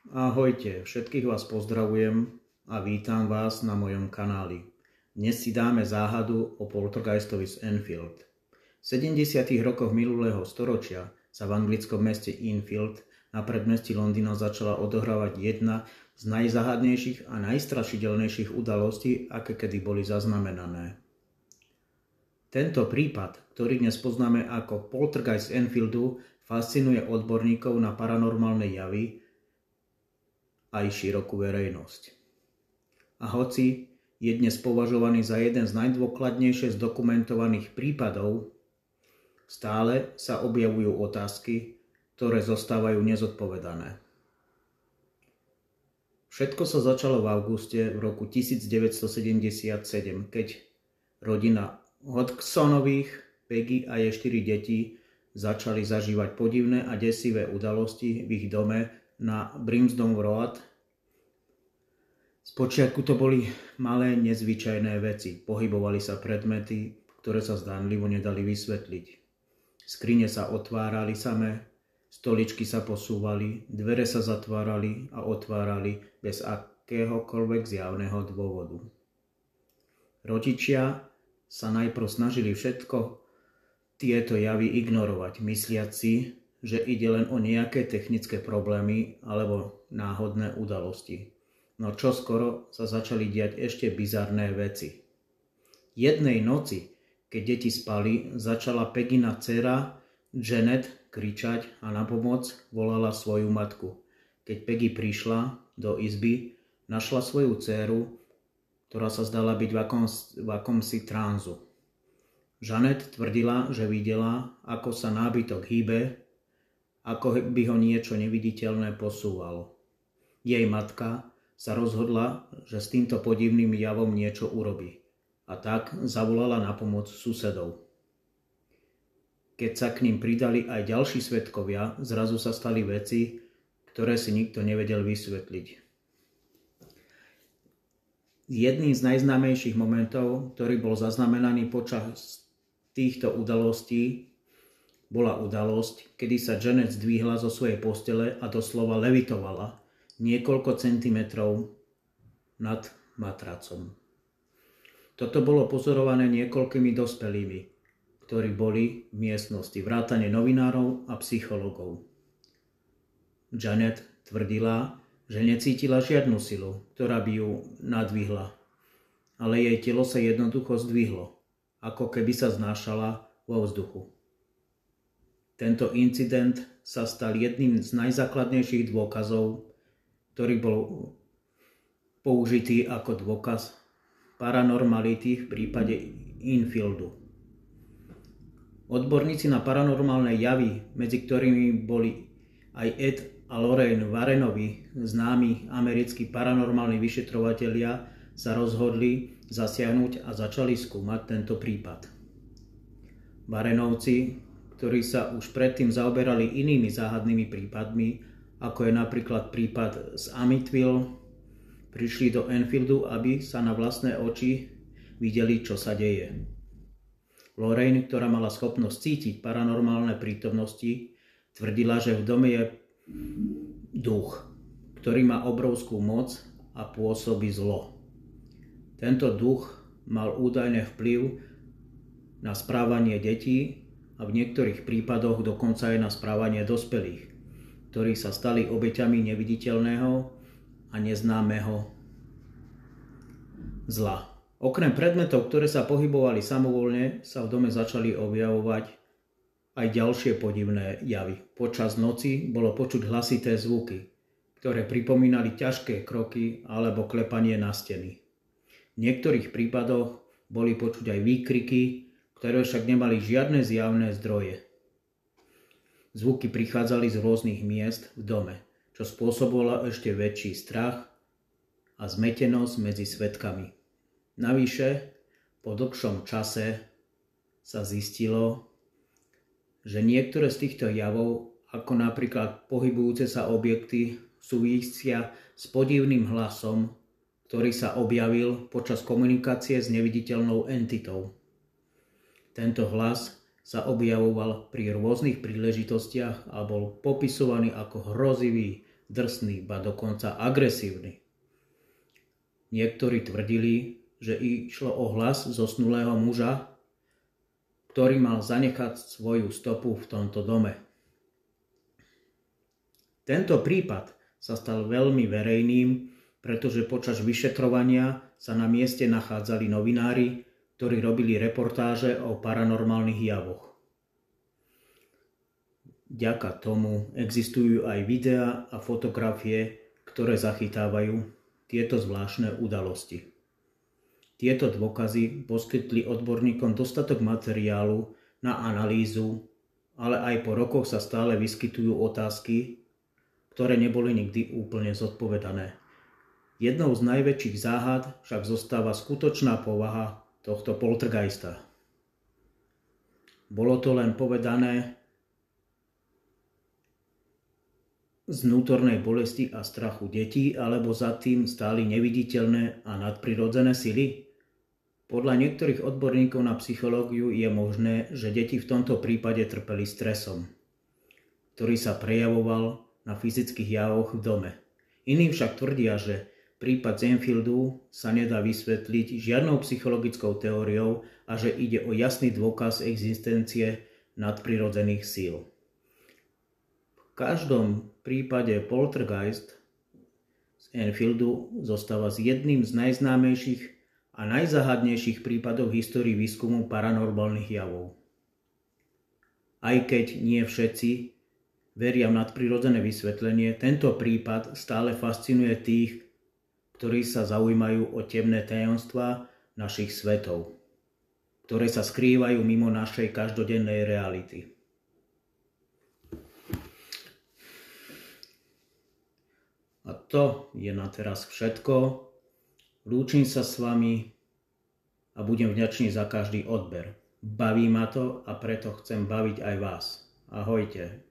Ahojte, všetkých vás pozdravujem a vítam vás na mojom kanáli. Dnes si dáme záhadu o poltergeistovi z Enfield. V 70. rokoch minulého storočia sa v anglickom meste Enfield na predmestí Londýna začala odohrávať jedna z najzáhadnejších a najstrašidelnejších udalostí, aké kedy boli zaznamenané. Tento prípad, ktorý dnes poznáme ako poltergeist Enfieldu, fascinuje odborníkov na paranormálne javy aj širokú verejnosť. A hoci je dnes považovaný za jeden z najdôkladnejšie zdokumentovaných prípadov, stále sa objavujú otázky, ktoré zostávajú nezodpovedané. Všetko sa začalo v auguste v roku 1977, keď rodina Hodgsonových, Peggy a jej 4 deti začali zažívať podivné a desivé udalosti v ich dome na Brimstone Road. Spočiatku to boli malé nezvyčajné veci. Pohybovali sa predmety, ktoré sa zdánlivo nedali vysvetliť. Skrine sa otvárali samé, stoličky sa posúvali, dvere sa zatvárali a otvárali bez akéhokoľvek zjavného dôvodu. Rodičia sa najprv snažili všetko tieto javy ignorovať, mysliac si, že ide len o nejaké technické problémy alebo náhodné udalosti. No čoskoro sa začali diať ešte bizarné veci. Jednej noci, keď deti spali, začala Peggyna dcéra Janet kričať a na pomoc volala svoju matku. Keď Peggy prišla do izby, našla svoju dcéru, ktorá sa zdala byť v akomsi tranzu. Janet tvrdila, že videla, ako sa nábytok hýbe, ako by ho niečo neviditeľné posúvalo. Jej matka sa rozhodla, že s týmto podivným javom niečo urobí, a tak zavolala na pomoc susedov. Keď sa k ním pridali aj ďalší svedkovia, zrazu sa stali veci, ktoré si nikto nevedel vysvetliť. Jedným z najznámejších momentov, ktorý bol zaznamenaný počas týchto udalostí, bola udalosť, kedy sa Janet zdvihla zo svojej postele a doslova levitovala niekoľko centimetrov nad matracom. Toto bolo pozorované niekoľkými dospelými, ktorí boli v miestnosti, vrátane novinárov a psychológov. Janet tvrdila, že necítila žiadnu silu, ktorá by ju nadvihla, ale jej telo sa jednoducho zdvihlo, ako keby sa znášala vo vzduchu. Tento incident sa stal jedným z najzákladnejších dôkazov, ktorý bol použitý ako dôkaz paranormality v prípade Enfieldu. Odborníci na paranormálne javy, medzi ktorými boli aj Ed a Lorraine Warrenovi, známi americkí paranormálni vyšetrovatelia, sa rozhodli zasiahnuť a začali skúmať tento prípad. Warrenovci, ktorí sa už predtým zaoberali inými záhadnými prípadmi, ako je napríklad prípad z Amityville, prišli do Enfieldu, aby sa na vlastné oči videli, čo sa deje. Lorraine, ktorá mala schopnosť cítiť paranormálne prítomnosti, tvrdila, že v dome je duch, ktorý má obrovskú moc a pôsobí zlo. Tento duch mal údajne vplyv na správanie detí a v niektorých prípadoch dokonca aj na správanie dospelých, ktorí sa stali obeťami neviditeľného a neznámeho zla. Okrem predmetov, ktoré sa pohybovali samovoľne, sa v dome začali objavovať aj ďalšie podivné javy. Počas noci bolo počuť hlasité zvuky, ktoré pripomínali ťažké kroky alebo klepanie na steny. V niektorých prípadoch boli počuť aj výkriky, ktoré však nemali žiadne zjavné zdroje. Zvuky prichádzali z rôznych miest v dome, čo spôsobovalo ešte väčší strach a zmetenosť medzi svedkami. Navyše, po dlhšom čase sa zistilo, že niektoré z týchto javov, ako napríklad pohybujúce sa objekty, súvisia s podivným hlasom, ktorý sa objavil počas komunikácie s neviditeľnou entitou. Tento hlas sa objavoval pri rôznych príležitostiach a bol popisovaný ako hrozivý, drsný, ba dokonca agresívny. Niektorí tvrdili, že išlo o hlas zosnulého muža, ktorý mal zanechať svoju stopu v tomto dome. Tento prípad sa stal veľmi verejným, pretože počas vyšetrovania sa na mieste nachádzali novinári, ktorí robili reportáže o paranormálnych javoch. Vďaka tomu existujú aj videá a fotografie, ktoré zachytávajú tieto zvláštne udalosti. Tieto dôkazy poskytli odborníkom dostatok materiálu na analýzu, ale aj po rokoch sa stále vyskytujú otázky, ktoré neboli nikdy úplne zodpovedané. Jednou z najväčších záhad však zostáva skutočná povaha tohto poltergeista. Bolo to len povedané z vnútornej bolesti a strachu detí, alebo za tým stáli neviditeľné a nadprirodzené sily? Podľa niektorých odborníkov na psychológiu je možné, že deti v tomto prípade trpeli stresom, ktorý sa prejavoval na fyzických javoch v dome. Iní však tvrdia, že prípad Enfieldu sa nedá vysvetliť žiadnou psychologickou teóriou a že ide o jasný dôkaz existencie nadprirodzených síl. V každom prípade poltergeist z Enfieldu zostáva s jedným z najznámejších a najzáhadnejších prípadov v histórii výskumu paranormálnych javov. Aj keď nie všetci veria v nadprirodzené vysvetlenie, tento prípad stále fascinuje tých, ktorí sa zaujímajú o temné tajomstvá našich svetov, ktoré sa skrývajú mimo našej každodennej reality. A to je na teraz všetko. Lúčim sa s vami a budem vďačný za každý odber. Baví ma to a preto chcem baviť aj vás. Ahojte.